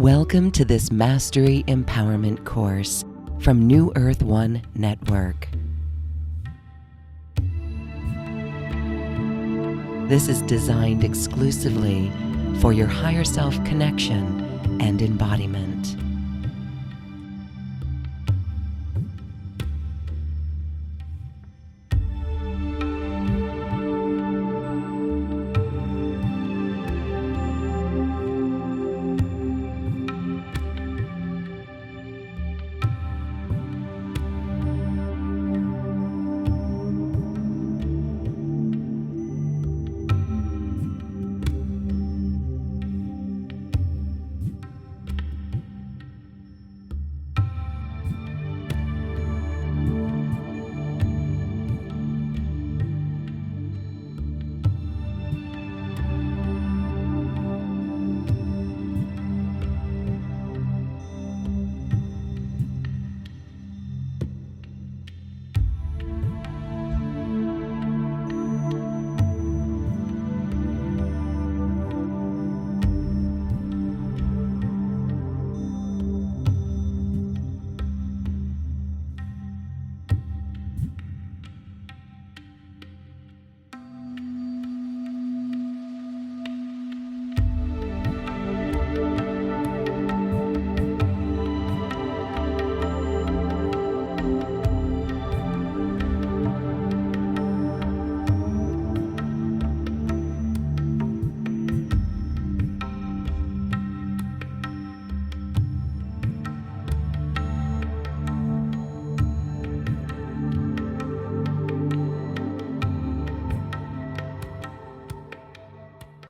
Welcome to this Mastery Empowerment course from New Earth One Network. This is designed exclusively for your higher self connection and embodiment.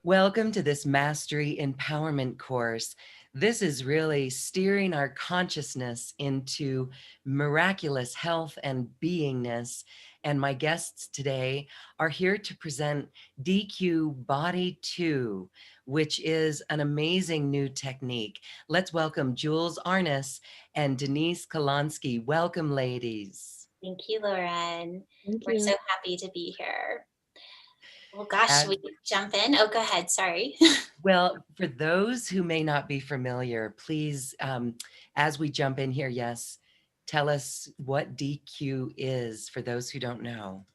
Welcome to this Mastery Empowerment course. This is really steering our consciousness into miraculous health and beingness. And my guests today are here to present DECU Body 2, which is an amazing new technique. Let's welcome Jules Arnes and Denise Kilosky. Welcome, ladies. Thank you, Lauren. Thank We're you. so happy to be here. Well, gosh, should And- we jump in? Oh, go ahead. Sorry. Well, for those who may not be familiar, please, as we jump in here, yes, tell us what DECU is for those who don't know.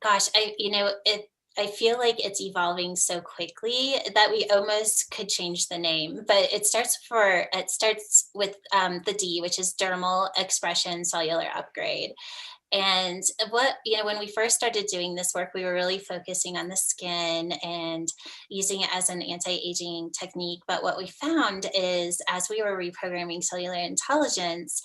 Gosh, I feel like it's evolving so quickly that we almost could change the name, but it starts with the D, which is dermal expression cellular upgrade. And when we first started doing this work, we were really focusing on the skin and using it as an anti-aging technique. But what we found is as we were reprogramming cellular intelligence,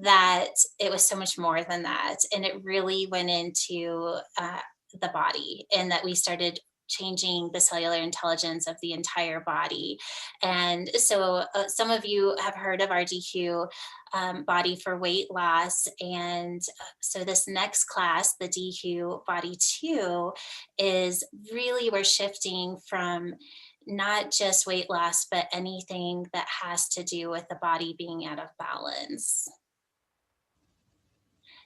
that it was so much more than that. And it really went into the body, and that we started changing the cellular intelligence of the entire body. And so some of you have heard of our DECU Body for weight loss. And so this next class, the DECU Body 2, is really, we're shifting from not just weight loss, but anything that has to do with the body being out of balance.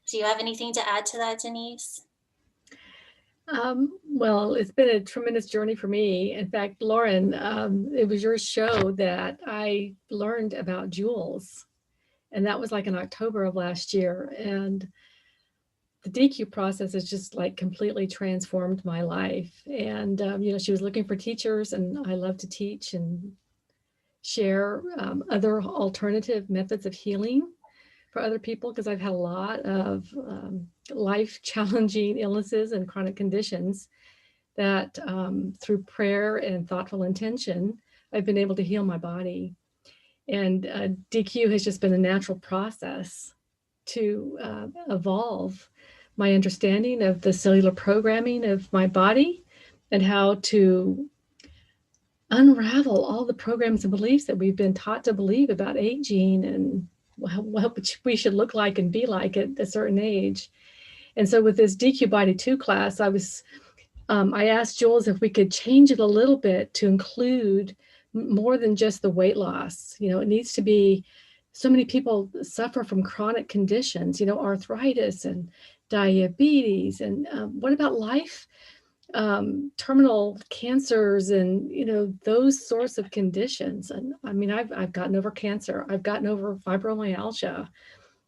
Do you have anything to add to that, Denise? Well, it's been a tremendous journey for me. In fact, Lauren, it was your show that I learned about Jules, and that was like in October of last year. And the DECU process has just like completely transformed my life. And, she was looking for teachers, and I love to teach and share other alternative methods of healing for other people, because I've had a lot of life challenging illnesses and chronic conditions that through prayer and thoughtful intention, I've been able to heal my body. And DECU has just been a natural process to evolve my understanding of the cellular programming of my body and how to unravel all the programs and beliefs that we've been taught to believe about aging and what we should look like and be like at a certain age. And so with this DECU Body 2 class, I asked Jules if we could change it a little bit to include more than just the weight loss. It needs to be, so many people suffer from chronic conditions, arthritis and diabetes. And what about life terminal cancers and, those sorts of conditions. And I mean, I've gotten over cancer. I've gotten over fibromyalgia.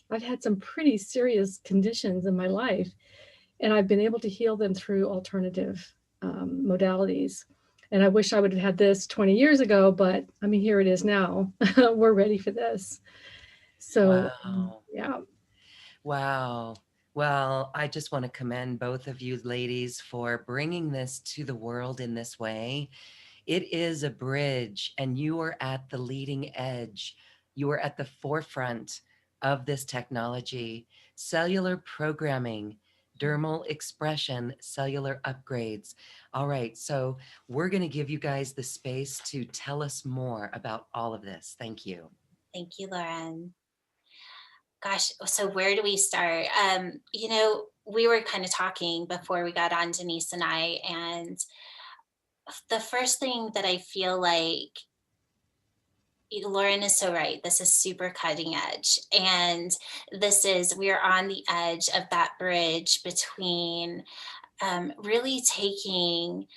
I've had some pretty serious conditions in my life, and I've been able to heal them through alternative modalities. And I wish I would have had this 20 years ago, but I mean, here it is now. We're ready for this. So, Wow. yeah. Wow. Well, I just want to commend both of you ladies for bringing this to the world in this way. It is a bridge, and you are at the leading edge. You are at the forefront of this technology. Cellular programming, dermal expression, cellular upgrades. All right, so we're going to give you guys the space to tell us more about all of this. Thank you. Thank you, Lauren. Gosh, so where do we start? We were kind of talking before we got on, Denise and I, and the first thing that I feel like Lauren is so right. This is super cutting edge. And we are on the edge of that bridge between really taking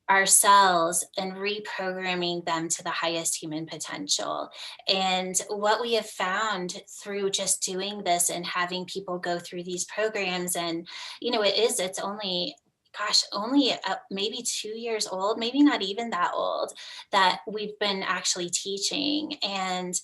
our cells and reprogramming them to the highest human potential. And what we have found through just doing this and having people go through these programs, and it's only, maybe 2 years old, maybe not even that old, that we've been actually teaching. And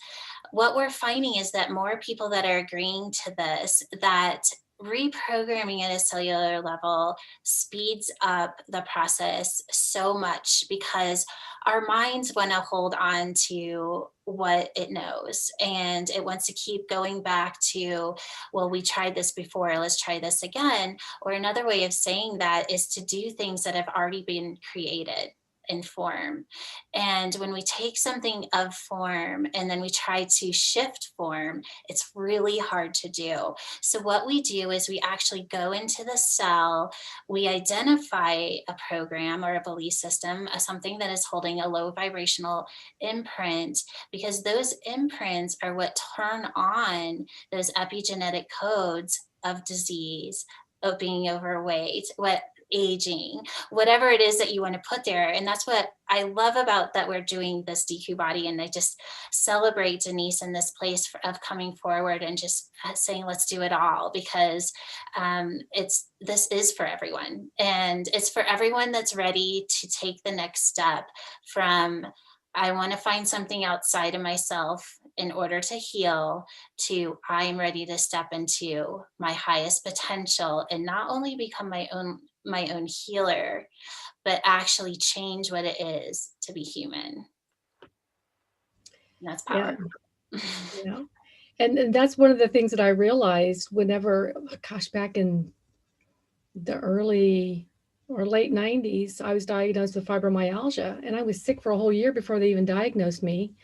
what we're finding is that more people that are agreeing to this, that reprogramming at a cellular level speeds up the process so much, because our minds want to hold on to what it knows, and it wants to keep going back to, well, we tried this before, let's try this again. Or another way of saying that is to do things that have already been created in form. And when we take something of form and then we try to shift form, it's really hard to do. So what we do is we actually go into the cell, we identify a program or a belief system, something that is holding a low vibrational imprint, because those imprints are what turn on those epigenetic codes of disease, of being overweight, what aging, whatever it is that you want to put there. And that's what I love about that we're doing this DECU Body. And I just celebrate Denise in this place of coming forward and just saying, let's do it all, because this is for everyone. And it's for everyone that's ready to take the next step from, I want to find something outside of myself in order to heal, to I'm ready to step into my highest potential and not only become my own healer, but actually change what it is to be human. And that's power. Yeah. And that's one of the things that I realized whenever, back in the early or late 90s, I was diagnosed with fibromyalgia, and I was sick for a whole year before they even diagnosed me.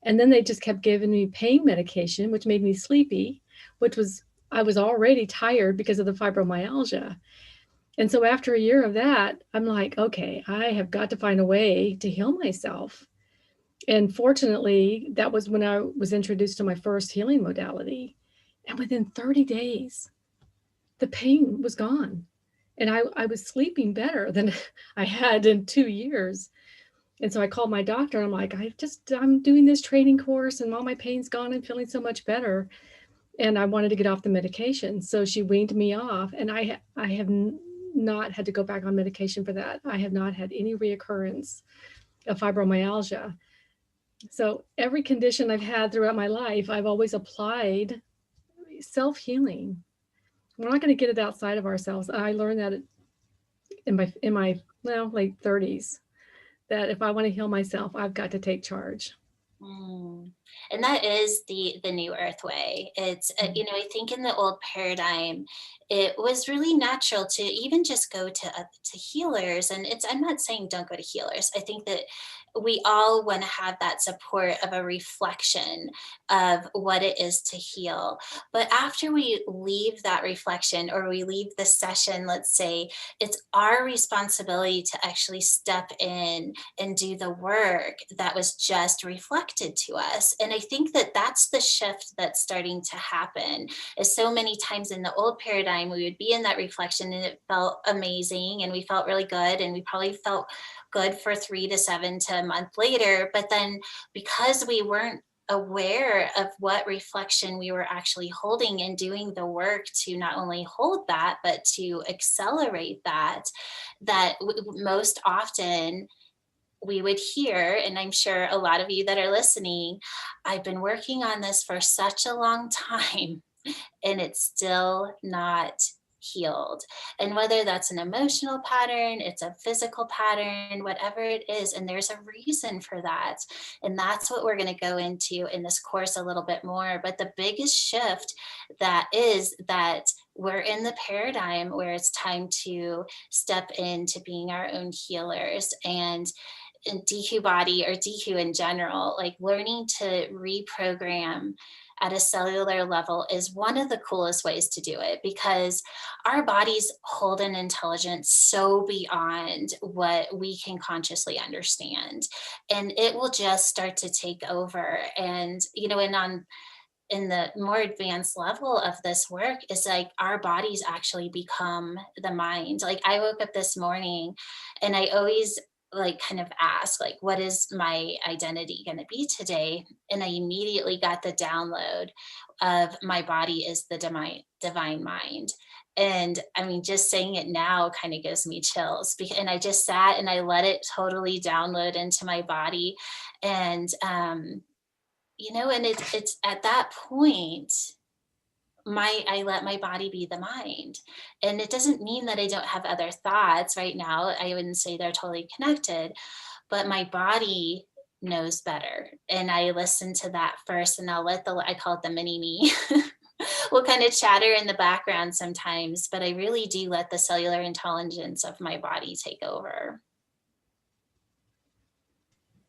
And then they just kept giving me pain medication, which made me sleepy, I was already tired because of the fibromyalgia. And so after a year of that, I'm like, okay, I have got to find a way to heal myself. And fortunately, that was when I was introduced to my first healing modality. And within 30 days, the pain was gone. And I was sleeping better than I had in 2 years. And so I called my doctor and I'm like, I'm doing this training course and all my pain's gone and feeling so much better. And I wanted to get off the medication. So she weaned me off, and I have not had to go back on medication for that. I have not had any reoccurrence of fibromyalgia. So every condition I've had throughout my life, I've always applied self-healing. We're not going to get it outside of ourselves. I learned that in my late 30s, that if I want to heal myself, I've got to take charge. And that is the new earth way. It's I think in the old paradigm, it was really natural to even just go to healers. And I'm not saying don't go to healers. I think that we all want to have that support of a reflection of what it is to heal. But after we leave that reflection, or we leave the session, let's say, it's our responsibility to actually step in and do the work that was just reflected to us. And I think that that's the shift that's starting to happen. Is so many times in the old paradigm, we would be in that reflection and it felt amazing and we felt really good and we probably felt good for 3 to 7 to a month later. But then because we weren't aware of what reflection we were actually holding and doing the work to not only hold that, but to accelerate that, most often we would hear, and I'm sure a lot of you that are listening, I've been working on this for such a long time and it's still not healed. And whether that's an emotional pattern, it's a physical pattern, whatever it is, and there's a reason for that. And that's what we're going to go into in this course a little bit more. But the biggest shift that is that we're in the paradigm where it's time to step into being our own healers. And in DECU Body, or DECU in general, like learning to reprogram at a cellular level is one of the coolest ways to do it, because our bodies hold an intelligence so beyond what we can consciously understand, and it will just start to take over. And in the more advanced level of this work is like our bodies actually become the mind. Like I woke up this morning and I always like kind of ask, like, what is my identity going to be today? And I immediately got the download of my body is the divine mind. And I mean, just saying it now kind of gives me chills. And I just sat and I let it totally download into my body. And and it's at that point I let my body be the mind. And it doesn't mean that I don't have other thoughts right now. I wouldn't say they're totally connected, but my body knows better. And I listen to that first, and I'll let I call it the mini me will kind of chatter in the background sometimes, but I really do let the cellular intelligence of my body take over.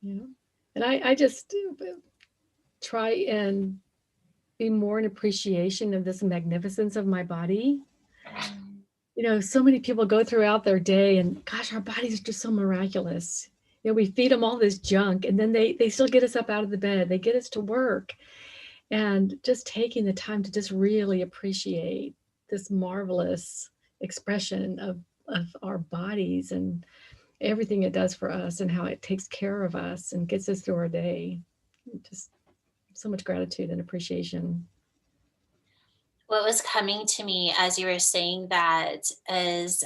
Yeah. And I just try and be more in appreciation of this magnificence of my body. So many people go throughout their day and gosh, our bodies are just so miraculous. We feed them all this junk and then they still get us up out of the bed. They get us to work. And just taking the time to just really appreciate this marvelous expression of our bodies and everything it does for us and how it takes care of us and gets us through our day. Just so much gratitude and appreciation. What was coming to me as you were saying that is,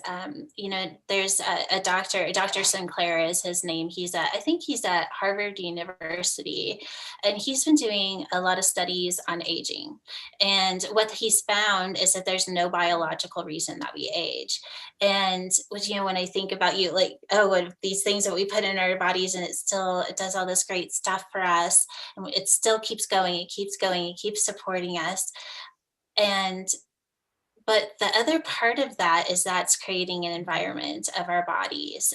there's a Dr. Sinclair is his name. I think he's at Harvard University, and he's been doing a lot of studies on aging. And what he's found is that there's no biological reason that we age. And when I think about you, like, what these things that we put in our bodies, and it does all this great stuff for us, and it still keeps going, it keeps supporting us. But the other part of that is that's creating an environment of our bodies,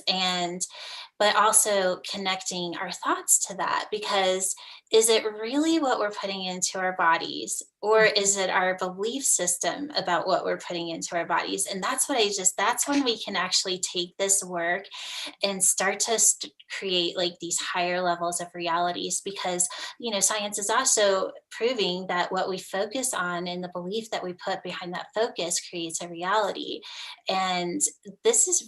but also connecting our thoughts to that, because is it really what we're putting into our bodies, or is it our belief system about what we're putting into our bodies? And that's when we can actually take this work and start to create like these higher levels of realities, because science is also proving that what we focus on and the belief that we put behind that focus creates a reality. And this is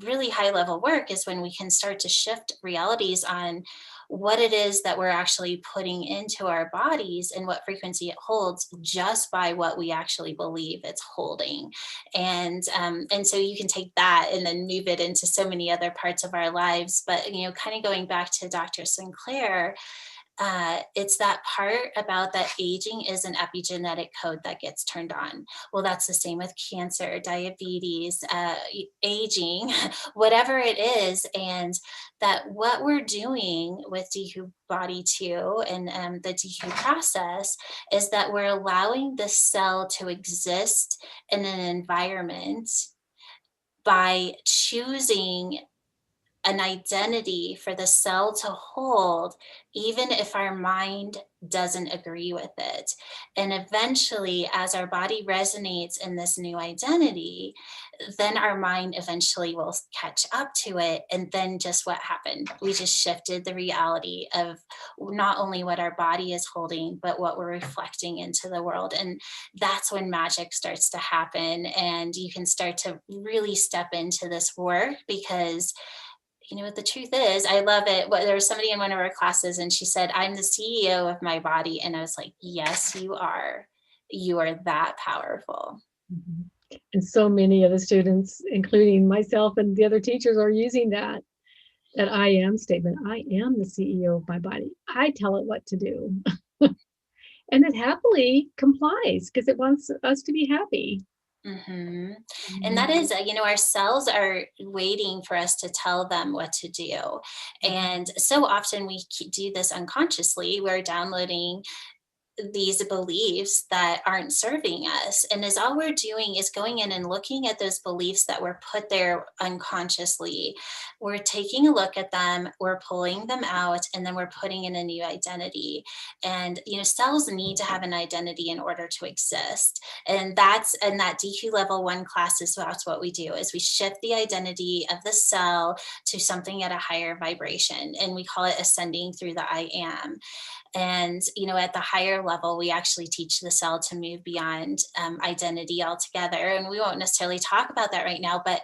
really high level work, is when we can start to shift realities on what it is that we're actually putting into our bodies and what frequency it holds, just by what we actually believe it's holding. And so you can take that and then move it into so many other parts of our lives. But kind of going back to Dr. Sinclair, it's that part about that aging is an epigenetic code that gets turned on. Well, that's the same with cancer, diabetes, aging, whatever it is. And that what we're doing with DECU Body 2 and the DECU process is that we're allowing the cell to exist in an environment by choosing an identity for the cell to hold, even if our mind doesn't agree with it. And eventually, as our body resonates in this new identity, then our mind eventually will catch up to it. And then just what happened? We just shifted the reality of not only what our body is holding, but what we're reflecting into the world. And that's when magic starts to happen. And you can start to really step into this work because the truth is, I love it. There was somebody in one of our classes and she said, I'm the CEO of my body. And I was like, yes, you are. You are that powerful. Mhm. And so many of the students, including myself and the other teachers, are using that I am statement. I am the CEO of my body. I tell it what to do. And it happily complies because it wants us to be happy. Mm-hmm. And that is, our cells are waiting for us to tell them what to do. And so often we do this unconsciously. We're downloading these beliefs that aren't serving us. And as all we're doing is going in and looking at those beliefs that were put there unconsciously. We're taking a look at them, we're pulling them out, and then we're putting in a new identity. And cells need to have an identity in order to exist. And that's in that DQ level 1 classes. So that's what we do is we shift the identity of the cell to something at a higher vibration. And we call it ascending through the I am. And, at the higher level, we actually teach the cell to move beyond identity altogether. And we won't necessarily talk about that right now, but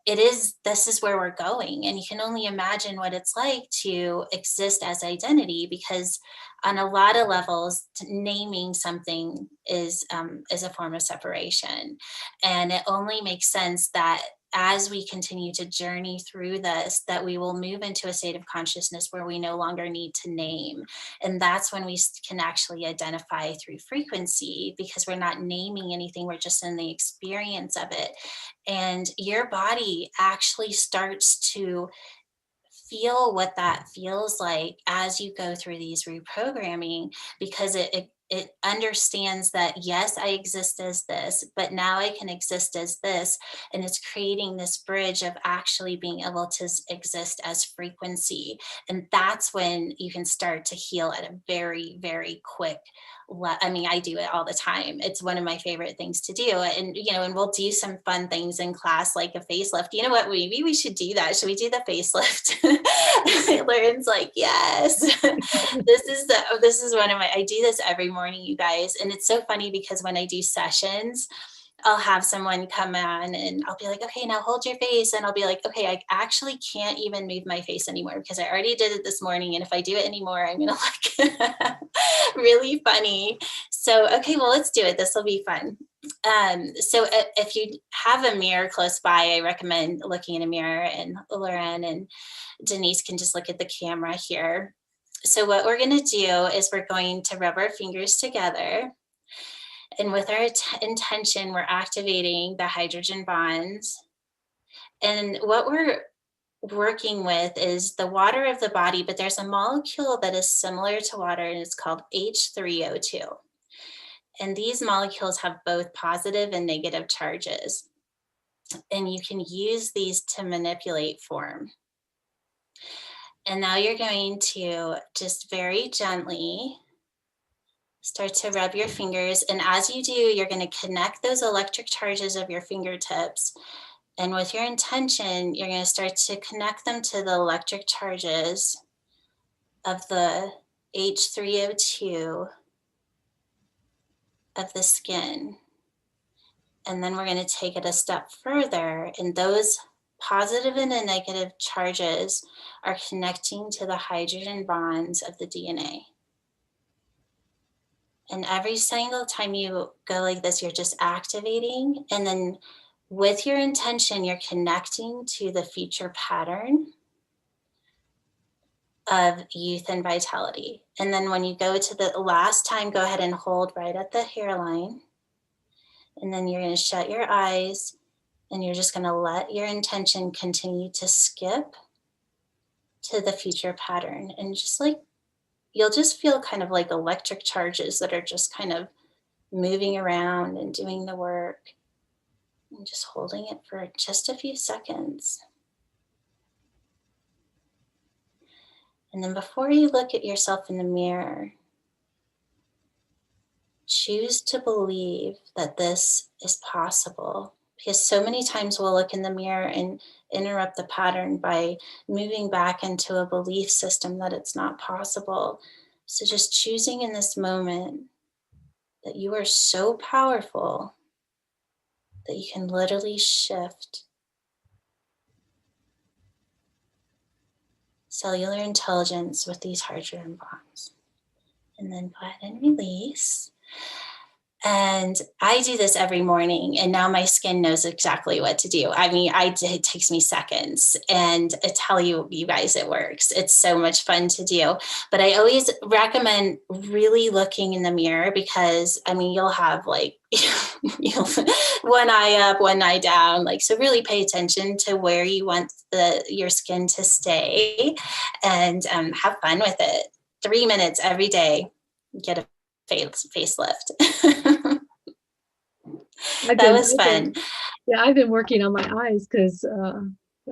this is where we're going. And you can only imagine what it's like to exist as identity, because on a lot of levels, naming something is a form of separation. And it only makes sense that as we continue to journey through this, that we will move into a state of consciousness where we no longer need to name. And that's when we can actually identify through frequency, because we're not naming anything, we're just in the experience of it. And your body actually starts to feel what that feels like as you go through these reprogramming, because it understands that, yes, I exist as this, but now I can exist as this. And it's creating this bridge of actually being able to exist as frequency. And that's when you can start to heal at a very, very quick I do it all the time. It's one of my favorite things to do. And, and we'll do some fun things in class, like a facelift. You know what? Maybe we should do that. Should we do the facelift? Lauren's like, yes. This is one of I do this every morning, you guys. And it's so funny because when I do sessions, I'll have someone come on and I'll be like, okay, now hold your face. And I'll be like, okay, I actually can't even move my face anymore because I already did it this morning. And if I do it anymore, I'm going to look really funny. So, okay, well, let's do it. This will be fun. So if you have a mirror close by, I recommend looking in a mirror, and Lauren and Denise can just look at the camera here. So what we're going to do is we're going to rub our fingers together. And with our intention, we're activating the hydrogen bonds. And what we're working with is the water of the body, but there's a molecule that is similar to water, and it's called H3O2. And these molecules have both positive and negative charges. And you can use these to manipulate form. And now you're going to just very gently start to rub your fingers. And as you do, you're going to connect those electric charges of your fingertips. And with your intention, you're going to start to connect them to the electric charges of the H3O2 of the skin. And then we're going to take it a step further. And those positive and the negative charges are connecting to the hydrogen bonds of the DNA. And every single time you go like this, you're just activating. And then with your intention, you're connecting to the future pattern of youth and vitality. And then when you go to the last time, go ahead and hold right at the hairline. And then you're going to shut your eyes, and you're just going to let your intention continue to skip to the future pattern. And just like, you'll just feel kind of like electric charges that are just kind of moving around and doing the work, and just holding it for just a few seconds. And then before you look at yourself in the mirror, choose to believe that this is possible. Because so many times we'll look in the mirror and interrupt the pattern by moving back into a belief system that it's not possible. So just choosing in this moment that you are so powerful that you can literally shift cellular intelligence with these hydrogen bonds. And then go ahead and release. And I do this every morning, and now my skin knows exactly what to do. I mean, it takes me seconds, and I tell you guys, it works. It's so much fun to do. But I always recommend really looking in the mirror, because I mean, you'll have like one eye up, one eye down. Like, so really pay attention to where you want your skin to stay, and have fun with it. 3 minutes every day. Get a facelift. That was fun. I've been working on my eyes because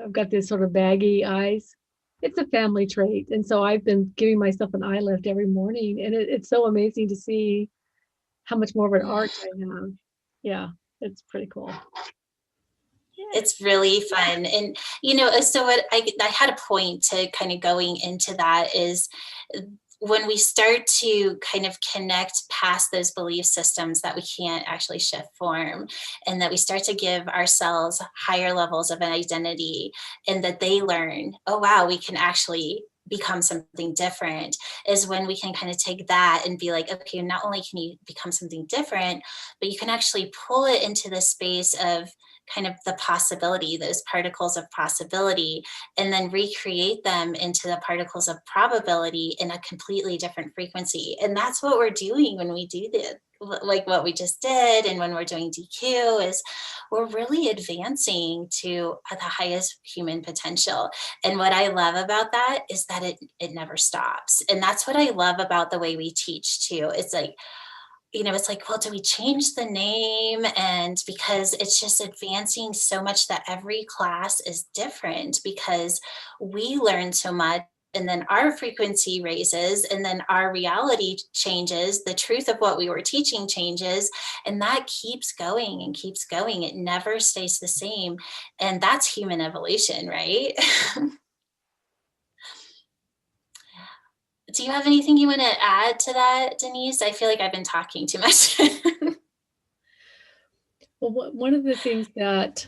I've got this sort of baggy eyes. It's a family trait. And so I've been giving myself an eye lift every morning. And it's so amazing to see how much more of an arch I have. Yeah, it's pretty cool. It's really fun. And, so what I had a point to kind of going into that is, when we start to kind of connect past those belief systems that we can't actually shift form, and that we start to give ourselves higher levels of an identity, and that they learn, oh, wow, we can actually become something different, is when we can kind of take that and be like, okay, not only can you become something different, but you can actually pull it into the space of kind of the possibility, those particles of possibility, and then recreate them into the particles of probability in a completely different frequency. And that's what we're doing when we do like what we just did. And when we're doing DECU, is we're really advancing to the highest human potential. And what I love about that is that it never stops. And that's what I love about the way we teach too. It's like, it's like, well, do we change the name? And because it's just advancing so much that every class is different, because we learn so much, and then our frequency raises, and then our reality changes. The truth of what we were teaching changes, and that keeps going and keeps going. It never stays the same. And that's human evolution, right? Do you have anything you want to add to that, Denise? I feel like I've been talking too much. Well, one of the things that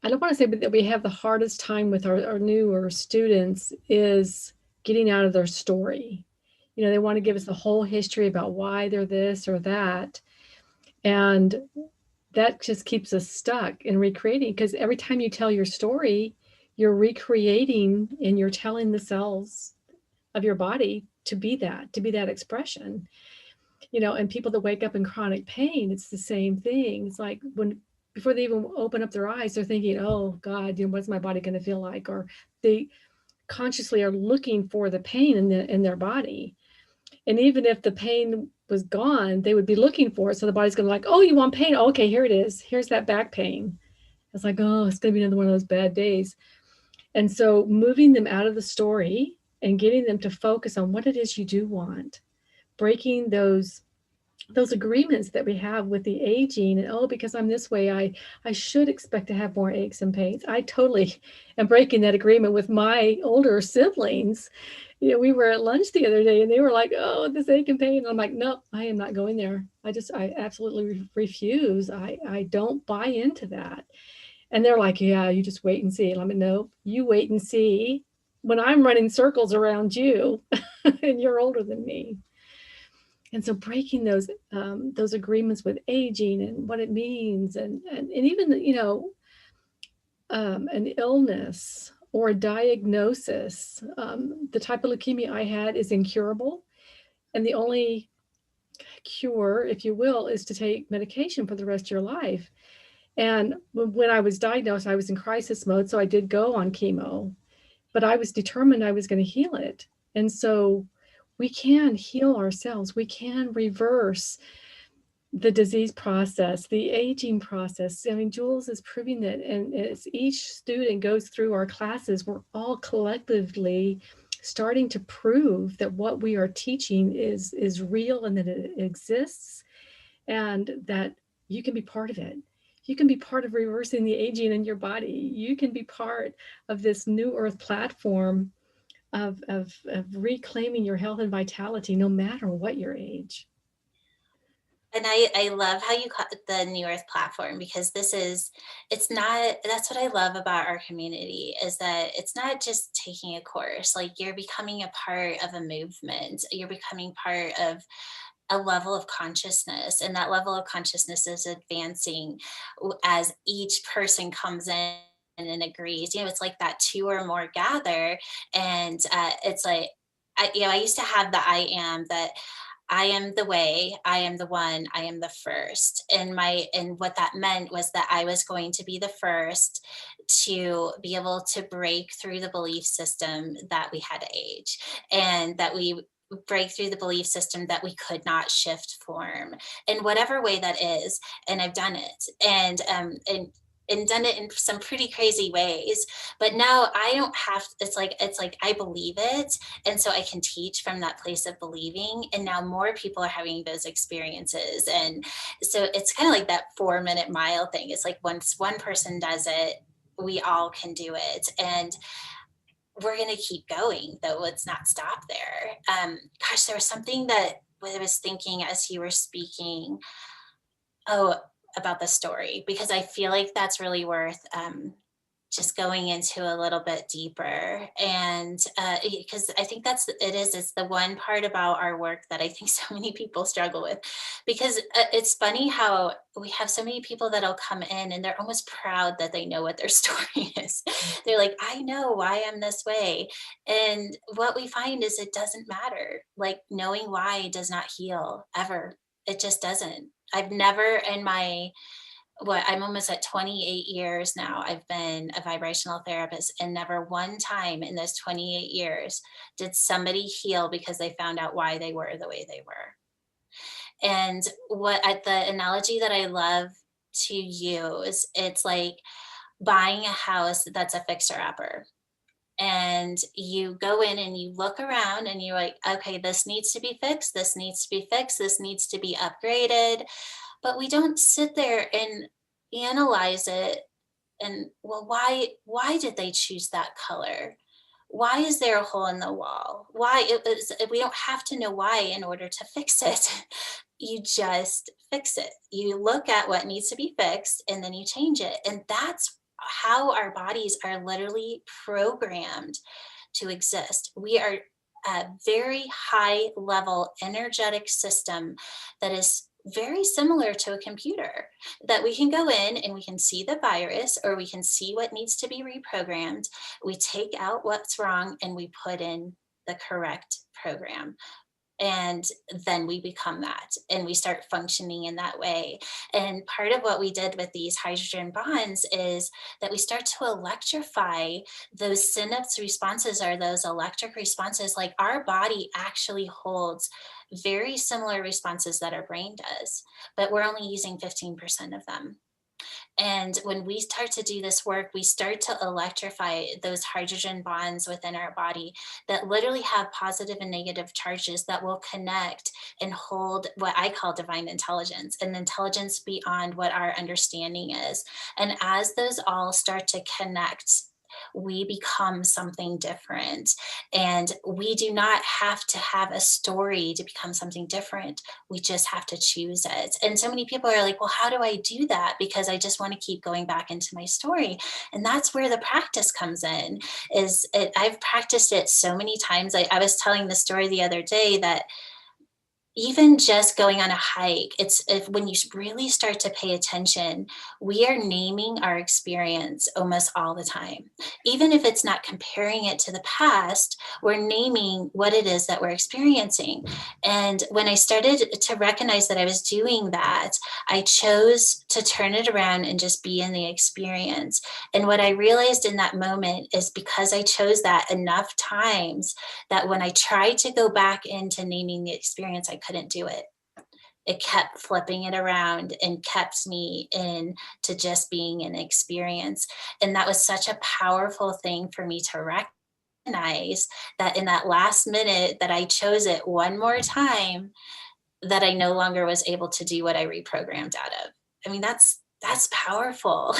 I don't want to say, but that we have the hardest time with our newer students is getting out of their story. They want to give us the whole history about why they're this or that. And that just keeps us stuck in recreating, because every time you tell your story, you're recreating and you're telling the cells of your body to be that expression. And people that wake up in chronic pain, it's the same thing. It's like before they even open up their eyes, they're thinking, oh God, what's my body going to feel like? Or they consciously are looking for the pain in their body. And even if the pain was gone, they would be looking for it. So the body's going to like, oh, you want pain? Oh, okay, here it is. Here's that back pain. It's like, oh, it's going to be another one of those bad days. And so moving them out of the story and getting them to focus on what it is you do want, breaking those agreements that we have with the aging, and because I'm this way, I should expect to have more aches and pains. I totally am breaking that agreement with my older siblings. We were at lunch the other day and they were like, oh, this ache and pain. And I'm like, no, I am not going there. I absolutely refuse. I don't buy into that. And they're like, yeah, you just wait and see. And I'm like, no, you wait and see when I'm running circles around you and you're older than me. And so breaking those agreements with aging and what it means, and even, an illness or a diagnosis. The type of leukemia I had is incurable. And the only cure, if you will, is to take medication for the rest of your life. And when I was diagnosed, I was in crisis mode. So I did go on chemo, but I was determined I was going to heal it. And so we can heal ourselves. We can reverse the disease process, the aging process. I mean, Jules is proving that. And as each student goes through our classes, we're all collectively starting to prove that what we are teaching is real and that it exists, and that you can be part of it. You can be part of reversing the aging in your body. You can be part of this new earth platform of reclaiming your health and vitality, no matter what your age. And I love how you call it the New Earth platform, because it's not, that's what I love about our community, is that it's not just taking a course. Like, you're becoming a part of a movement. You're becoming part of a level of consciousness, and that level of consciousness is advancing as each person comes in and agrees. It's like that two or more gather. And it's like, I used to have the I am the way, I am the one, I am the first. And what that meant was that I was going to be the first to be able to break through the belief system that we had age, and that we break through the belief system that we could not shift form in whatever way that is. And I've done it. And done it in some pretty crazy ways. But now I don't have, it's like I believe it. And so I can teach from that place of believing. And now more people are having those experiences. And so it's kind of like that 4-minute mile thing. It's like, once one person does it, we all can do it. And we're going to keep going, though. Let's not stop there. Gosh, there was something that I was thinking as you were speaking. Oh, about the story, because I feel like that's really worth just going into a little bit deeper. And because I think it's the one part about our work that I think so many people struggle with, because it's funny how we have so many people that'll come in and they're almost proud that they know what their story is. They're like, I know why I'm this way. And what we find is it doesn't matter. Like, knowing why does not heal ever. It just doesn't. I've never in my, I'm almost at 28 years now, I've been a vibrational therapist, and never one time in those 28 years did somebody heal because they found out why they were the way they were. And the analogy that I love to use, it's like buying a house that's a fixer-upper. And you go in and you look around and you're like, okay, this needs to be fixed, this needs to be fixed, this needs to be upgraded. But we don't sit there and analyze it. And, well, why did they choose that color? Why is there a hole in the wall? We don't have to know why in order to fix it. You just fix it. You look at what needs to be fixed and then you change it. And that's how our bodies are literally programmed to exist. We are a very high level energetic system that is very similar to a computer, that we can go in and we can see the virus, or we can see what needs to be reprogrammed. We take out what's wrong and we put in the correct program. And then we become that, and we start functioning in that way. And part of what we did with these hydrogen bonds is that we start to electrify those synapse responses, or those electric responses. Like, our body actually holds very similar responses that our brain does, but we're only using 15% of them. And when we start to do this work, we start to electrify those hydrogen bonds within our body that literally have positive and negative charges that will connect and hold what I call divine intelligence, and intelligence beyond what our understanding is. And as those all start to connect, we become something different. And we do not have to have a story to become something different. We just have to choose it. And so many people are like, well, how do I do that? Because I just want to keep going back into my story. And that's where the practice comes in. I've practiced it so many times. I was telling the story the other day that even just going on a hike, when you really start to pay attention, we are naming our experience almost all the time. Even if it's not comparing it to the past, we're naming what it is that we're experiencing. And when I started to recognize that I was doing that, I chose to turn it around and just be in the experience. And what I realized in that moment is, because I chose that enough times, that when I tried to go back into naming the experience, I couldn't do it. It kept flipping it around and kept me in to just being an experience. And that was such a powerful thing for me to recognize, recognize that in that last minute that I chose it one more time, that I no longer was able to do what I reprogrammed out of. I mean, that's powerful.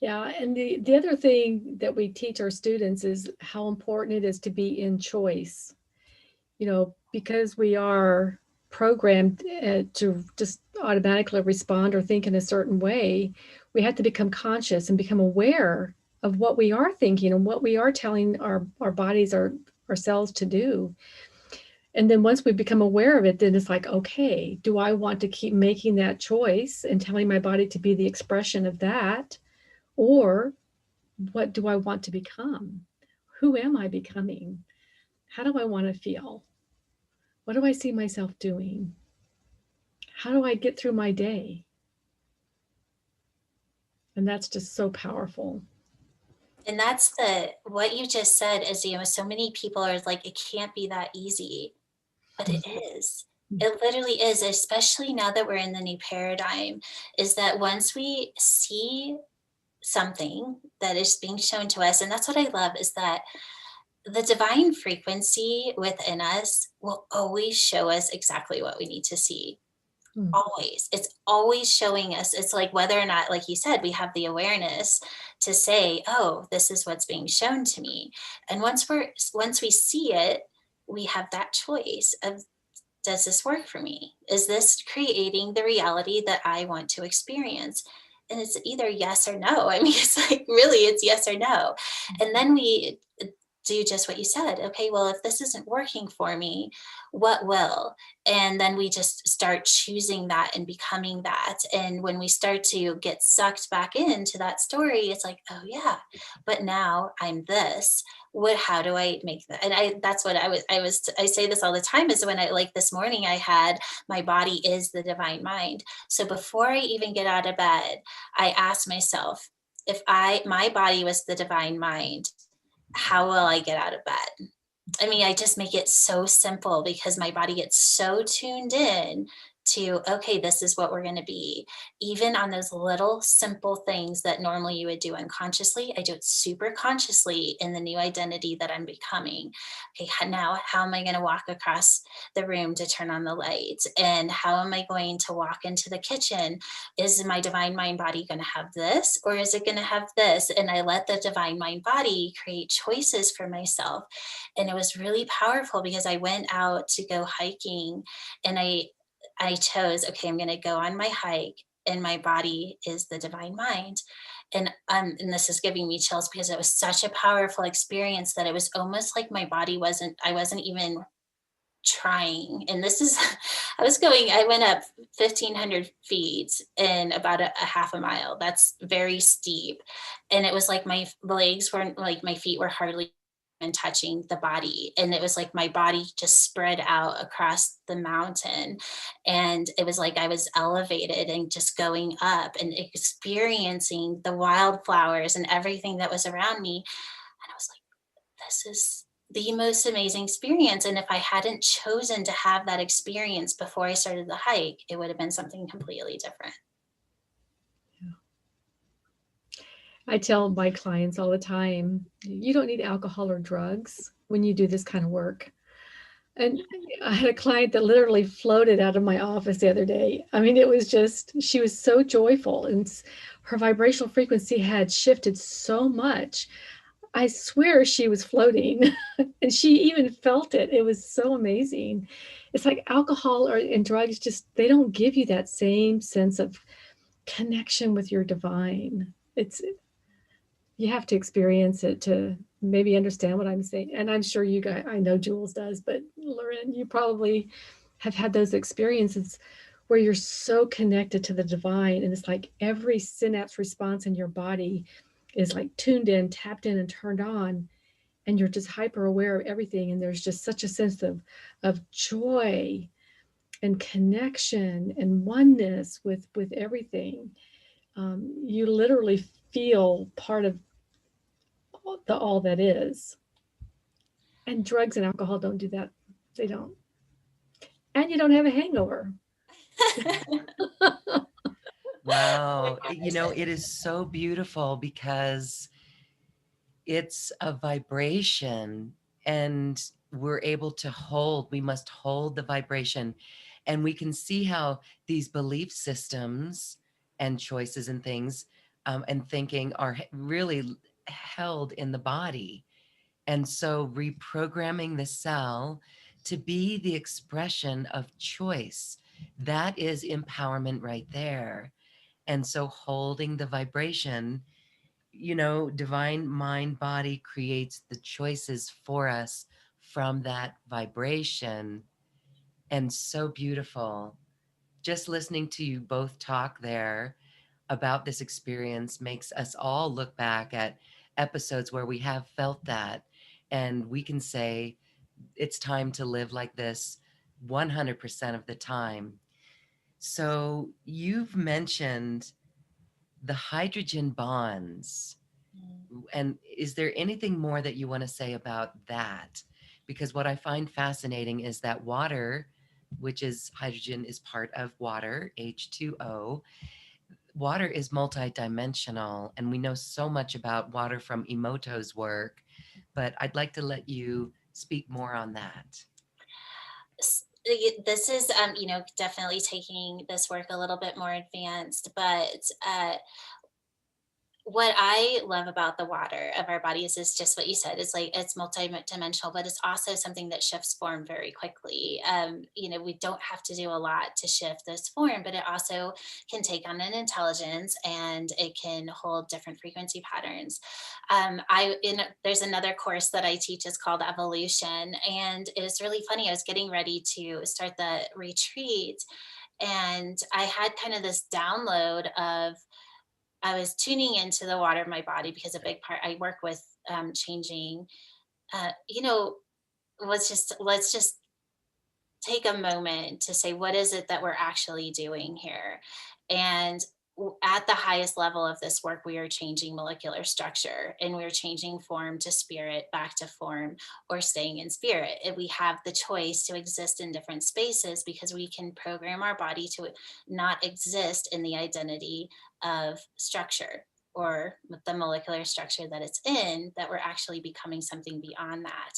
Yeah, and the other thing that we teach our students is how important it is to be in choice. You know, because we are programmed to just automatically respond or think in a certain way, we have to become conscious and become aware of what we are thinking and what we are telling our bodies or ourselves to do. And then once we become aware of it, then it's like, okay, do I want to keep making that choice and telling my body to be the expression of that? Or what do I want to become? Who am I becoming? How do I want to feel? What do I see myself doing? How do I get through my day? And that's just so powerful. And that's what you just said is, so many people are like, it can't be that easy, but it is. It literally is, especially now that we're in the new paradigm, is that once we see something that is being shown to us, and that's what I love, is that the divine frequency within us will always show us exactly what we need to see. Always. It's always showing us. It's like whether or not, like you said, we have the awareness to say, oh, this is what's being shown to me. And once we see it, we have that choice of, does this work for me? Is this creating the reality that I want to experience? And it's either yes or no. I mean, it's like, really, it's yes or no. And then we do just what you said. Okay, well, if this isn't working for me, what will? And then we just start choosing that and becoming that. And when we start to get sucked back into that story, it's like, oh yeah, but now I'm this. How do I make that? And that's what I say this all the time, is when like this morning I had, my body is the divine mind. So before I even get out of bed, I asked myself, if my body was the divine mind, how will I get out of bed? I mean, I just make it so simple because my body gets so tuned in to, okay, this is what we're going to be. Even on those little simple things that normally you would do unconsciously, I do it super consciously in the new identity that I'm becoming. Okay, now how am I going to walk across the room to turn on the lights? And how am I going to walk into the kitchen? Is my divine mind body going to have this, or is it going to have this? And I let the divine mind body create choices for myself. And it was really powerful because I went out to go hiking, and I chose, okay, I'm going to go on my hike, and my body is the divine mind. And this is giving me chills because it was such a powerful experience that it was almost like my body I wasn't even trying. And this is, I went up 1,500 feet in about a half a mile. That's very steep. And it was like my legs weren't, like my feet were hardly and touching the body, and it was like my body just spread out across the mountain, and it was like I was elevated and just going up and experiencing the wildflowers and everything that was around me. And I was like, this is the most amazing experience. And if I hadn't chosen to have that experience before I started the hike, it would have been something completely different. I tell my clients all the time, you don't need alcohol or drugs when you do this kind of work. And I had a client that literally floated out of my office the other day. I mean, it was just, she was so joyful, and her vibrational frequency had shifted so much. I swear she was floating and she even felt it. It was so amazing. It's like alcohol and drugs, just, they don't give you that same sense of connection with your divine. You have to experience it to maybe understand what I'm saying. And I'm sure you guys, I know Jules does, but Lauren, you probably have had those experiences where you're so connected to the divine, and it's like every synapse response in your body is like tuned in, tapped in, and turned on, and you're just hyper aware of everything. And there's just such a sense of joy and connection and oneness with everything. You literally feel part of all that is. And drugs and alcohol don't do that. They don't. And you don't have a hangover. Wow. It is so beautiful because It's a vibration, and we're able to hold, we must hold the vibration. And we can see how these belief systems and choices and things and thinking are really held in the body. And so reprogramming the cell to be the expression of choice, that is empowerment right there. And so holding the vibration, divine mind body creates the choices for us from that vibration. And so beautiful. Just listening to you both talk there about this experience makes us all look back at episodes where we have felt that. And we can say, it's time to live like this 100% of the time. So you've mentioned the hydrogen bonds. And is there anything more that you want to say about that? Because what I find fascinating is that water, which is hydrogen, is part of water, H2O. Water is multidimensional, and we know so much about water from Emoto's work, but I'd like to let you speak more on that. This is, definitely taking this work a little bit more advanced, but what I love about the water of our bodies is just what you said. It's like it's multi-dimensional, but it's also something that shifts form very quickly. We don't have to do a lot to shift this form, but it also can take on an intelligence and it can hold different frequency patterns. There's another course that I teach. It's called Evolution, and it's really funny. I was getting ready to start the retreat, and I had kind of this download of I was tuning into the water of my body because a big part I work with changing. Uh, you know, let's just take a moment to say what is it that we're actually doing here, and at the highest level of this work, we are changing molecular structure and we're changing form to spirit, back to form, or staying in spirit. And we have the choice to exist in different spaces because we can program our body to not exist in the identity of structure or the molecular structure that it's in, that we're actually becoming something beyond that.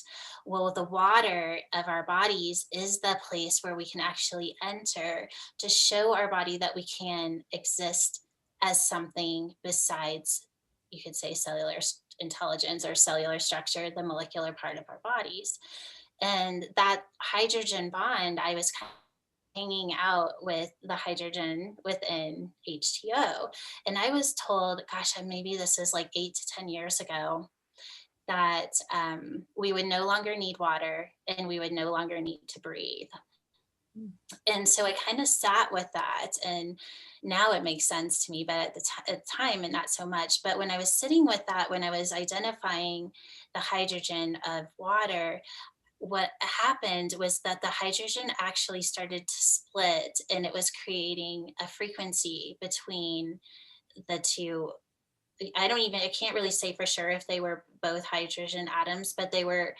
Well, the water of our bodies is the place where we can actually enter to show our body that we can exist as something besides, you could say, cellular intelligence or cellular structure, the molecular part of our bodies. And that hydrogen bond, I was kind of hanging out with the hydrogen within H2O. And I was told, gosh, maybe this is like 8 to 10 years ago, that we would no longer need water and we would no longer need to breathe. And so I kind of sat with that, and now it makes sense to me, but at the time, and not so much. But when I was sitting with that, when I was identifying the hydrogen of water, what happened was that the hydrogen actually started to split, and it was creating a frequency between the two. I can't really say for sure if they were both hydrogen atoms, but they were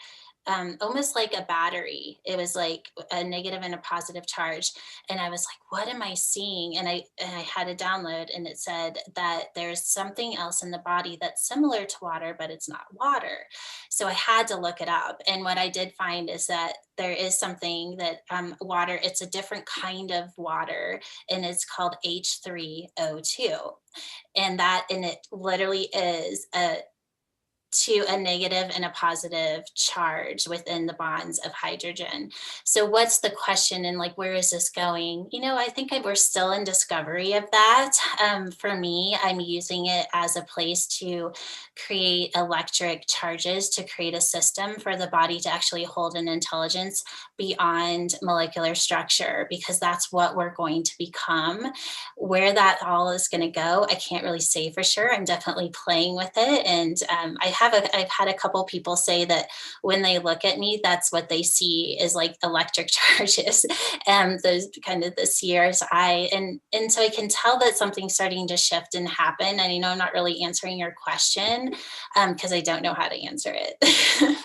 almost like a battery. It was like a negative and a positive charge. And I was like, what am I seeing? And I had a download, and it said that there's something else in the body that's similar to water, but it's not water. So I had to look it up. And what I did find is that there is something that water, it's a different kind of water, and it's called H3O2. And it literally is a negative and a positive charge within the bonds of hydrogen. So what's the question, and like, where is this going? I think we're still in discovery of that. For me, I'm using it as a place to create electric charges, to create a system for the body to actually hold an intelligence beyond molecular structure, because that's what we're going to become. Where that all is going to go, I can't really say for sure. I'm definitely playing with it. And I've had a couple people say that when they look at me, that's what they see is like electric charges, and those kind of the seer's eye. And so I can tell that something's starting to shift and happen. And I'm not really answering your question because I don't know how to answer it.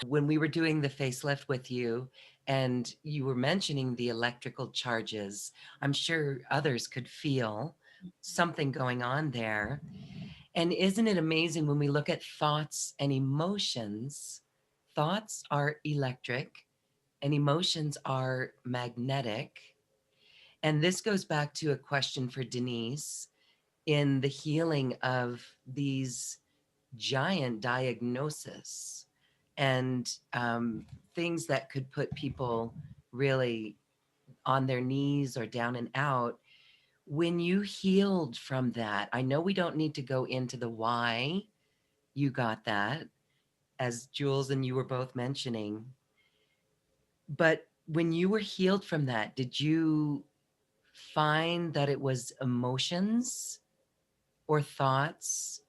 When we were doing the facelift with you and you were mentioning the electrical charges, I'm sure others could feel something going on there. And isn't it amazing when we look at thoughts and emotions? Thoughts are electric and emotions are magnetic. And this goes back to a question for Denise in the healing of these giant diagnoses and things that could put people really on their knees or down and out. When you healed from that, I know we don't need to go into the why you got that, as Jules and you were both mentioning, but when you were healed from that, did you find that it was emotions or thoughts,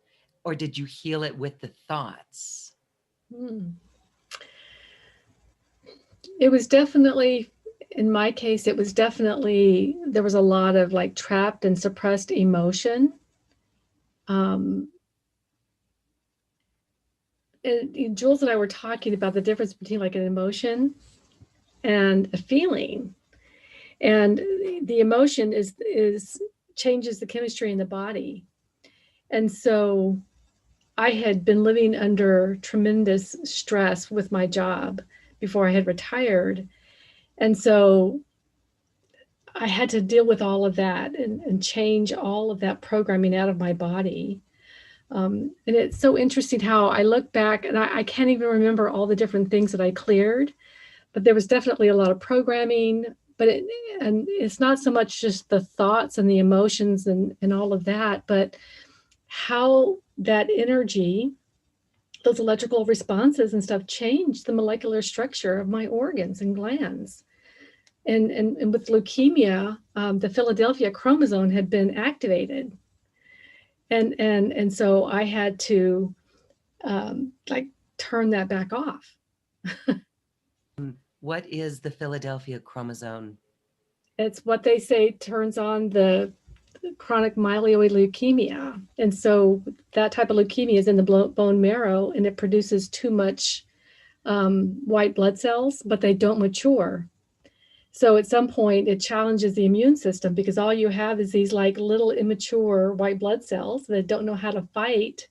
or did you heal it with the thoughts? Hmm. It was definitely, in my case, it was definitely, there was a lot of like trapped and suppressed emotion. Um, and Jules and I were talking about the difference between like an emotion and a feeling. And the emotion is changes the chemistry in the body. And so I had been living under tremendous stress with my job before I had retired. And so I had to deal with all of that and change all of that programming out of my body. And it's so interesting how I look back and I can't even remember all the different things that I cleared, but there was definitely a lot of programming. And it's not so much just the thoughts and the emotions and all of that, but how that energy, those electrical responses and stuff changed the molecular structure of my organs and glands. And with leukemia, the Philadelphia chromosome had been activated. And so I had to like turn that back off. What is the Philadelphia chromosome? It's what they say turns on the chronic myeloid leukemia. And so that type of leukemia is in the bone marrow and it produces too much white blood cells, but they don't mature. So at some point it challenges the immune system because all you have is these like little immature white blood cells that don't know how to fight,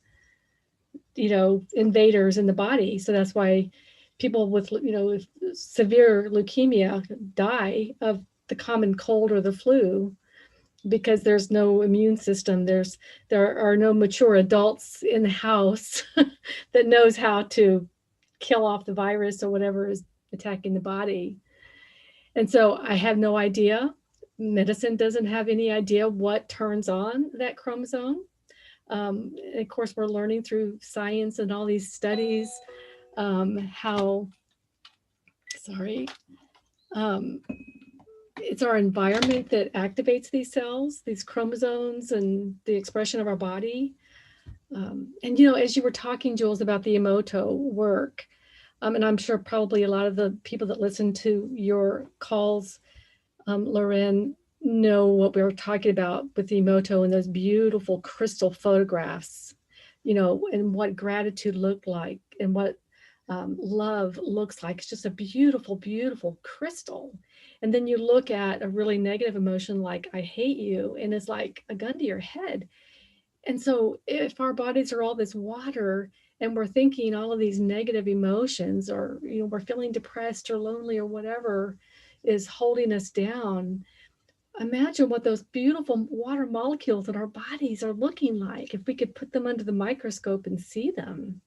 invaders in the body. So that's why people with, with severe leukemia die of the common cold or the flu because there's no immune system. There are no mature adults in the house that knows how to kill off the virus or whatever is attacking the body. And so I have no idea. Medicine doesn't have any idea what turns on that chromosome. Of course, we're learning through science and all these studies how, it's our environment that activates these cells, these chromosomes, and the expression of our body. And, as you were talking, Jules, about the Emoto work, and I'm sure probably a lot of the people that listen to your calls, Loren, know what we were talking about with the Emoto and those beautiful crystal photographs, and what gratitude looked like and what love looks like. It's just a beautiful, beautiful crystal. And then you look at a really negative emotion like I hate you, and it's like a gun to your head. And so if our bodies are all this water and we're thinking all of these negative emotions, or we're feeling depressed or lonely or whatever is holding us down, imagine what those beautiful water molecules in our bodies are looking like if we could put them under the microscope and see them.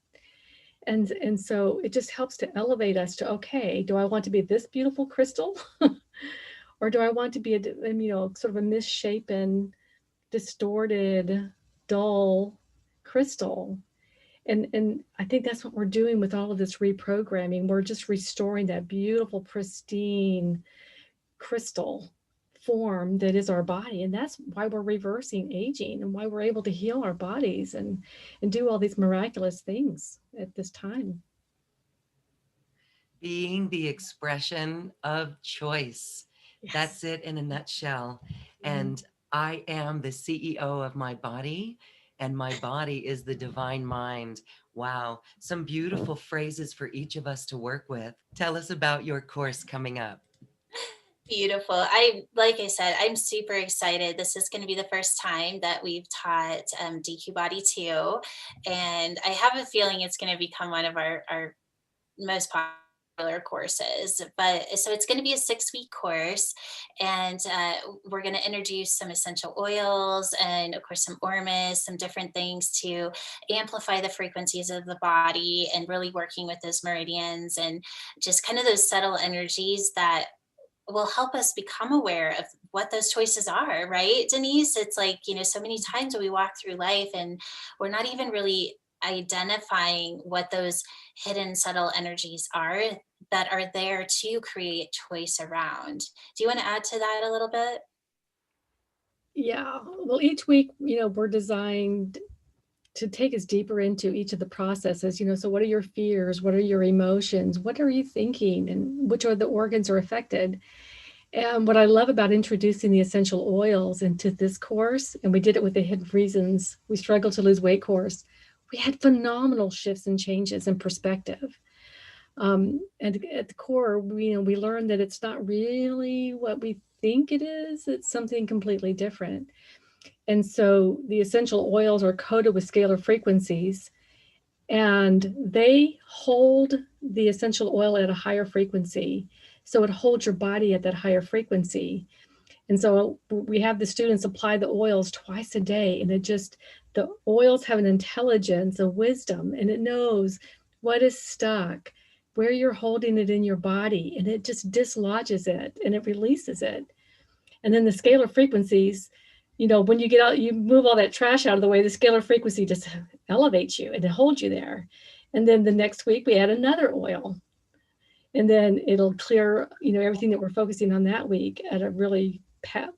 And so it just helps to elevate us to, okay, do I want to be this beautiful crystal? Or do I want to be sort of a misshapen, distorted, dull crystal? And I think that's what we're doing with all of this reprogramming. We're just restoring that beautiful, pristine crystal form that is our body. And that's why we're reversing aging and why we're able to heal our bodies and do all these miraculous things at this time. Being the expression of choice. Yes. That's it in a nutshell. And I am the CEO of my body, and my body is the divine mind. Wow. Some beautiful phrases for each of us to work with. Tell us about your course coming up. Beautiful. Like I said, I'm super excited. This is going to be the first time that we've taught DQ Body 2. And I have a feeling it's going to become one of our most popular courses. But so it's going to be a 6-week course, and we're going to introduce some essential oils and, of course, some Arnes, some different things to amplify the frequencies of the body, and really working with those meridians and just kind of those subtle energies that will help us become aware of what those choices are, right, Denise? It's like, so many times we walk through life and we're not even really identifying what those hidden subtle energies are that are there to create choice around. Do you want to add to that a little bit? Yeah. Well, each week, we're designed to take us deeper into each of the processes. So what are your fears? What are your emotions? What are you thinking? And which are the organs are affected? And what I love about introducing the essential oils into this course, and we did it with the Hidden Reasons We Struggle to Lose Weight course, we had phenomenal shifts and changes in perspective. And at the core, we learned that it's not really what we think it is. It's something completely different. And so the essential oils are coated with scalar frequencies, and they hold the essential oil at a higher frequency. So it holds your body at that higher frequency. And so we have the students apply the oils twice a day, and the oils have an intelligence, a wisdom, and it knows what is stuck, where you're holding it in your body, and it just dislodges it and it releases it. And then the scalar frequencies, when you get out, you move all that trash out of the way, the scalar frequency just elevates you and it holds you there. And then the next week we add another oil, and then it'll clear, everything that we're focusing on that week at a really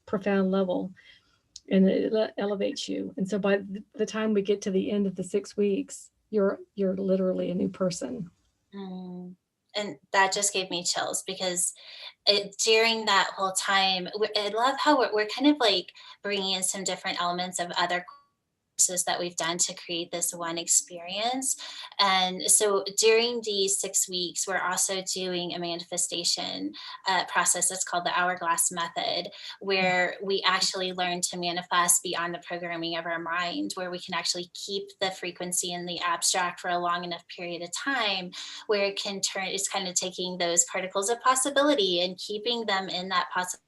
profound level, and it elevates you. And so by the time we get to the end of the 6 weeks, you're literally a new person. Mm. And that just gave me chills because during that whole time, I love how we're kind of like bringing in some different elements of other courses that we've done to create this one experience. And so during these 6 weeks, we're also doing a manifestation process that's called the hourglass method, where we actually learn to manifest beyond the programming of our mind, where we can actually keep the frequency in the abstract for a long enough period of time where it can turn, it's kind of taking those particles of possibility and keeping them in that possibility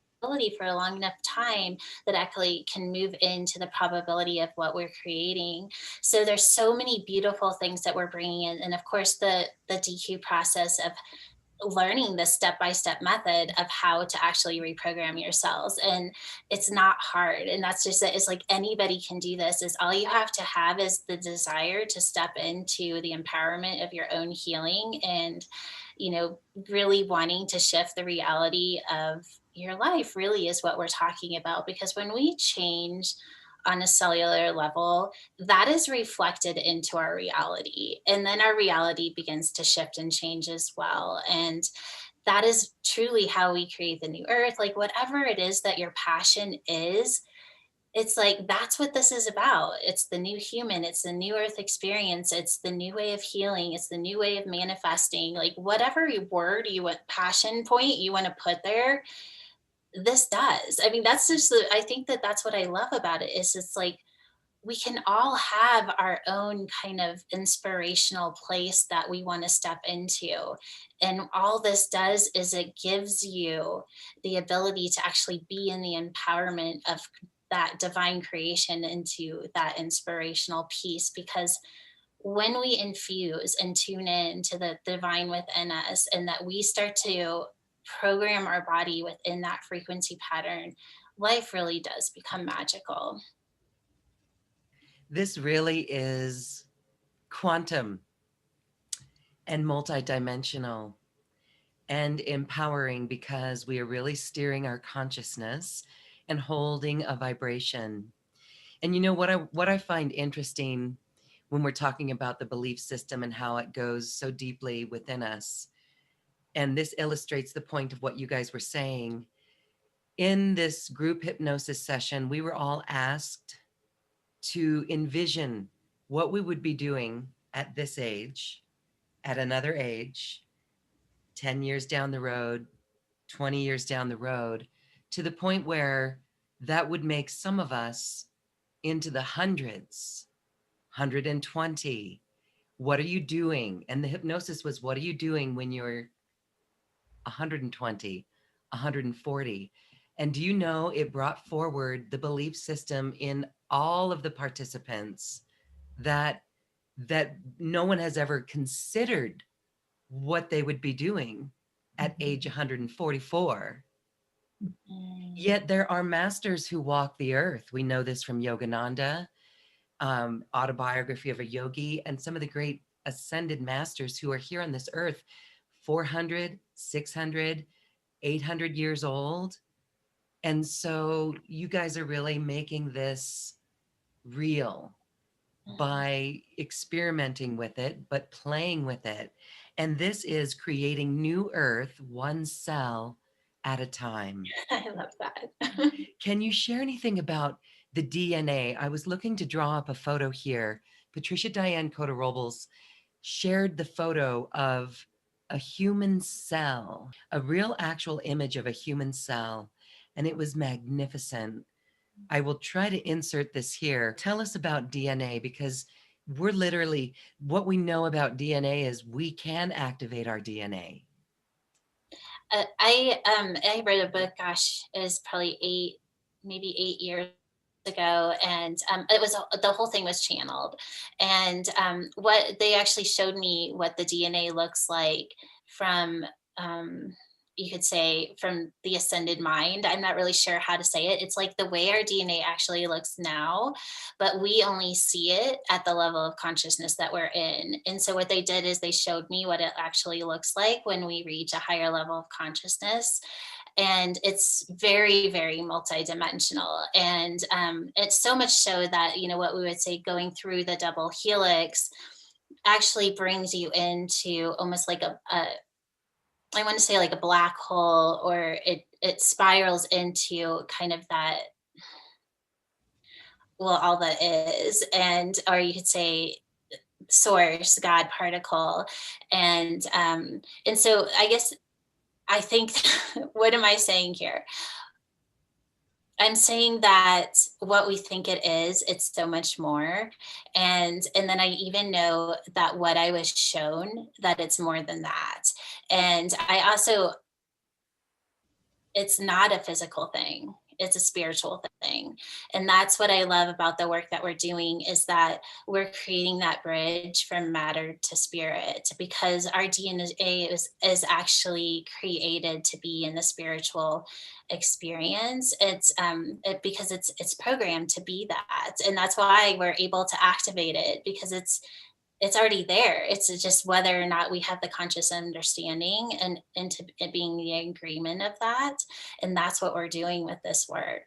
for a long enough time that actually can move into the probability of what we're creating. So there's so many beautiful things that we're bringing in, and of course the DQ process of learning the step-by-step method of how to actually reprogram your cells. And it's not hard, and that's just it. It's like anybody can do this. Is all you have to have is the desire to step into the empowerment of your own healing, and really wanting to shift the reality of your life really is what we're talking about. Because when we change on a cellular level, that is reflected into our reality. And then our reality begins to shift and change as well. And that is truly how we create the new earth. Like, whatever it is that your passion is, it's like that's what this is about. It's the new human, it's the new earth experience, it's the new way of healing, it's the new way of manifesting. Like, whatever word you want, passion point you want to put there, this does. I mean, that's just I think that that's what I love about it. Is it's like we can all have our own kind of inspirational place that we want to step into. And all this does is it gives you the ability to actually be in the empowerment of that divine creation into that inspirational piece. Because when we infuse and tune in to the divine within us, and that we start to program our body within that frequency pattern, life really does become magical. This really is quantum and multidimensional and empowering, because we are really steering our consciousness and holding a vibration. And what I find interesting when we're talking about the belief system and how it goes so deeply within us, and this illustrates the point of what you guys were saying. In this group hypnosis session, we were all asked to envision what we would be doing at this age, at another age, 10 years down the road, 20 years down the road, to the point where that would make some of us into the hundreds, 120. What are you doing? And the hypnosis was, what are you doing when you're 120, 140? And do you know, it brought forward the belief system in all of the participants that no one has ever considered what they would be doing at age 144. Yet there are masters who walk the earth. We know this from Yogananda, Autobiography of a Yogi, and some of the great ascended masters who are here on this earth 400, 600, 800 years old. And so you guys are really making this real by experimenting with it, but playing with it. And this is creating new earth, one cell at a time. I love that. Can you share anything about the DNA? I was looking to draw up a photo here. Patricia Diane Cotter-Robles shared the photo of a human cell, a real actual image of a human cell, and it was magnificent. I will try to insert this here. Tell us about DNA, because we're literally, what we know about DNA is we can activate our DNA. I read a book, gosh, it was probably maybe 8 years ago, and it was the whole thing was channeled, and what they actually showed me what the DNA looks like from you could say from the ascended mind. I'm not really sure how to say it. It's like the way our DNA actually looks now, but we only see it at the level of consciousness that we're in. And so what they did is they showed me what it actually looks like when we reach a higher level of consciousness. And it's very, very multidimensional. And it's so much so that, what we would say going through the double helix actually brings you into almost like I want to say like a black hole, or it spirals into kind of that, well, all that is, or you could say source, God particle. And so I think what am I saying here? I'm saying that what we think it is, it's so much more. And then I even know that what I was shown, that it's more than that. And I also, it's not a physical thing. It's a spiritual thing. And that's what I love about the work that we're doing, is that we're creating that bridge from matter to spirit, because our DNA is actually created to be in the spiritual experience. It's because it's programmed to be that. And that's why we're able to activate it, because it's already there. It's just whether or not we have the conscious understanding and into it being the agreement of that. And that's what we're doing with this work.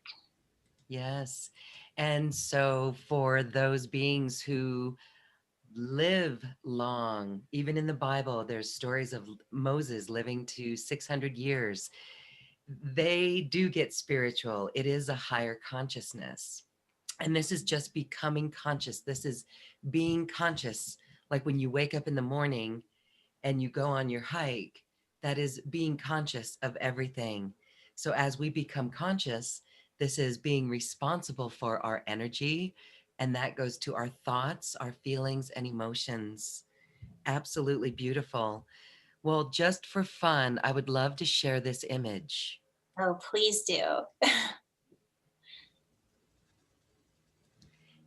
Yes. And so for those beings who live long, even in the Bible, there's stories of Moses living to 600 years. They do get spiritual. It is a higher consciousness. And this is just becoming conscious. This is being conscious. Like when you wake up in the morning and you go on your hike, that is being conscious of everything. So as we become conscious, this is being responsible for our energy, and that goes to our thoughts, our feelings, and emotions. Absolutely beautiful. Well, just for fun, I would love to share this image. Oh, please do.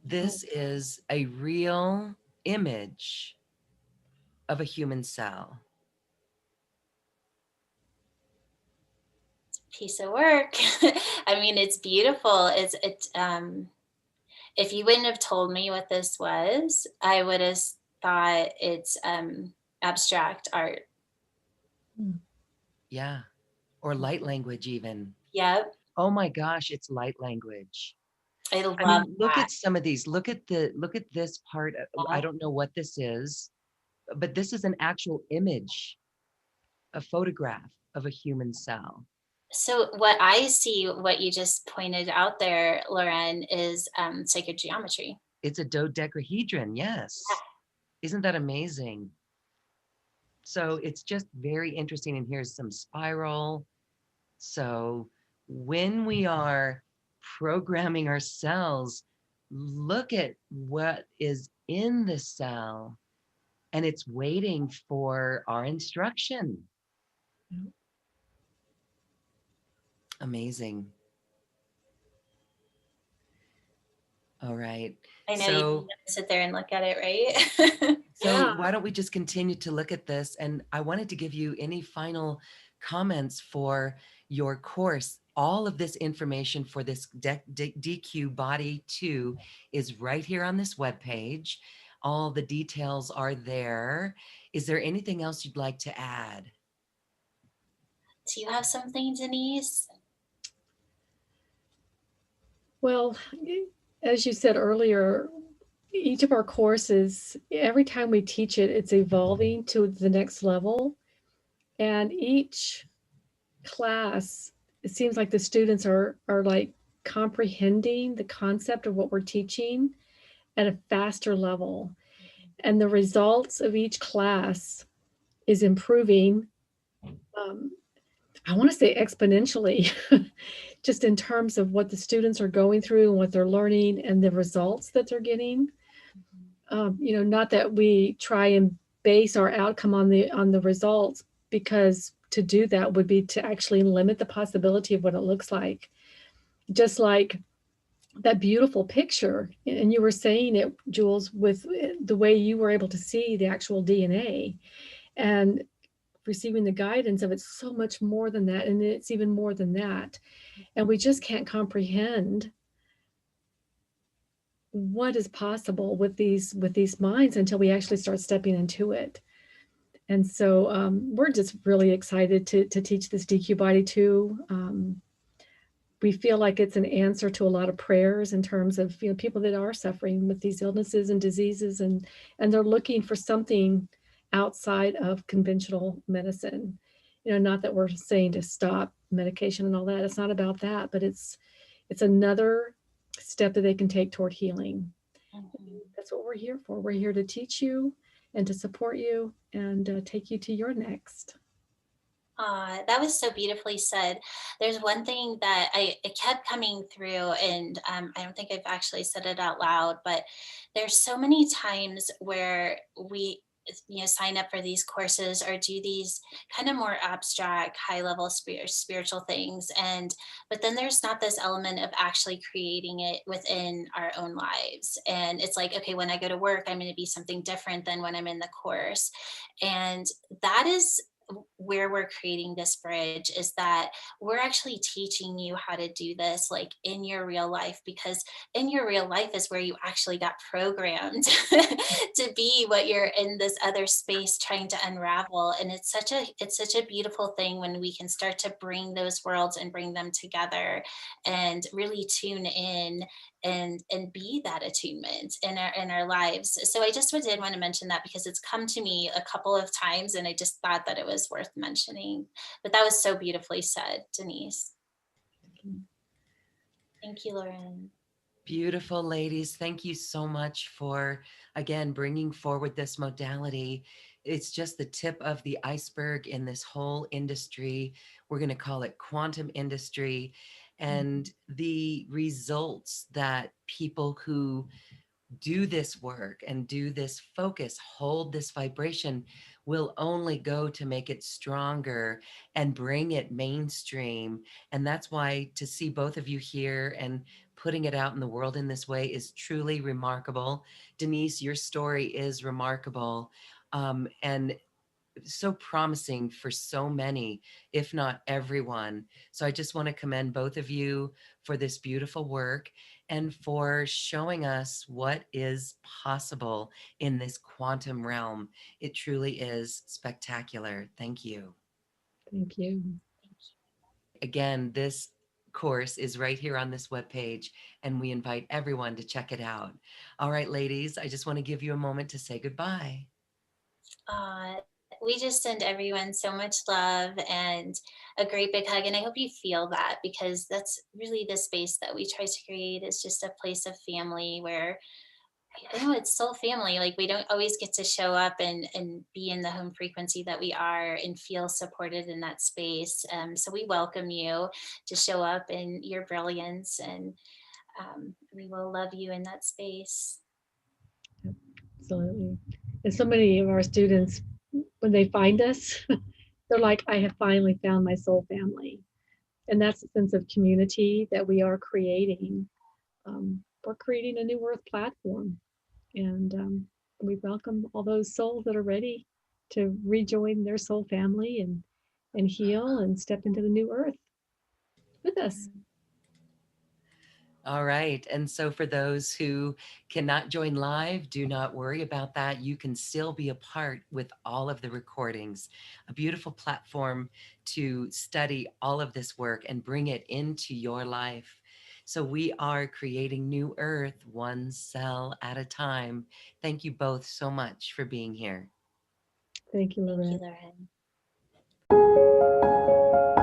This is a real image of a human cell. Piece of work. I mean, it's beautiful. If you wouldn't have told me what this was, I would have thought it's abstract art. Yeah. Or light language even. Yep. Oh my gosh, it's light language. I love I mean, look that. at some of these. Look at this part. I don't know what this is, but this is an actual image, a photograph of a human cell. So what I see, what you just pointed out there, Lauren, is sacred geometry. It's a dodecahedron, yes. Isn't that amazing? So it's just very interesting. And here's some spiral. So when we are programming ourselves, look at what is in the cell and it's waiting for our instruction. Amazing. All right. I know you So can sit there and look at it, right? So Yeah. why don't we just continue to look at this? And I wanted to give you any final comments for your course. All of this information for this DECU Body 2 is right here on this webpage. All the details are there. Is there anything else you'd like to add? Do you have something, Denise? Well, as you said earlier, each of our courses, every time we teach it, it's evolving to the next level. And each class, it seems like the students are like comprehending the concept of what we're teaching at a faster level. And the results of each class is improving. I want to say exponentially, just in terms of what the students are going through and what they're learning and the results that they're getting. Not that we try and base our outcome on the results, because to do that would be to actually limit the possibility of what it looks like. Just like that beautiful picture, and you were saying it, Jules, with the way you were able to see the actual DNA and receiving the guidance of it's so much more than that, and it's even more than that, and we just can't comprehend what is possible with these minds until we actually start stepping into it. And so we're just really excited to teach this DECU Body 2. We feel like it's an answer to a lot of prayers in terms of people that are suffering with these illnesses and diseases, and they're looking for something outside of conventional medicine. Not that we're saying to stop medication and all that. It's not about that, but it's another step that they can take toward healing. Mhm. That's what we're here for. We're here to teach you and to support you and take you to your next. That was so beautifully said. There's one thing that it kept coming through, and I don't think I've actually said it out loud, but there's so many times where we, sign up for these courses or do these kind of more abstract, high level spiritual things, but then there's not this element of actually creating it within our own lives. And it's like, okay, when I go to work, I'm going to be something different than when I'm in the course, and that is where we're creating this bridge, is that we're actually teaching you how to do this like in your real life, because in your real life is where you actually got programmed to be what you're in this other space trying to unravel. And it's such a beautiful thing when we can start to bring those worlds and bring them together and really tune in and be that attunement in our lives. So I just did want to mention that because it's come to me a couple of times and I just thought that it was worth mentioning. But that was so beautifully said, Denise. Thank you, Lauren. Beautiful ladies. Thank you so much for, again, bringing forward this modality. It's just the tip of the iceberg in this whole industry. We're going to call it quantum industry. And the results that people who do this work and do this focus, hold this vibration, will only go to make it stronger and bring it mainstream. And that's why to see both of you here and putting it out in the world in this way is truly remarkable. Denise, your story is remarkable. And so promising for so many, if not everyone. So I just want to commend both of you for this beautiful work and for showing us what is possible in this quantum realm. It truly is spectacular. Thank you. Thank you. Again, this course is right here on this webpage, and we invite everyone to check it out. All right, ladies, I just want to give you a moment to say goodbye. Uh, we just send everyone so much love and a great big hug. And I hope you feel that, because that's really the space that we try to create, is just a place of family where I know it's soul family. Like we don't always get to show up and be in the home frequency that we are and feel supported in that space. So we welcome you to show up in your brilliance, and we will love you in that space. Absolutely. And so many of our students, when they find us, they're like, I have finally found my soul family. And that's a sense of community that we are creating. We're creating a new earth platform. And we welcome all those souls that are ready to rejoin their soul family and heal and step into the new earth with us. All right. And so for those who cannot join live, do not worry about that. You can still be a part with all of the recordings, a beautiful platform to study all of this work and bring it into your life. So we are creating new earth, one cell at a time. Thank you both so much for being here. Thank you, Thank you, Lorraine. Lauren.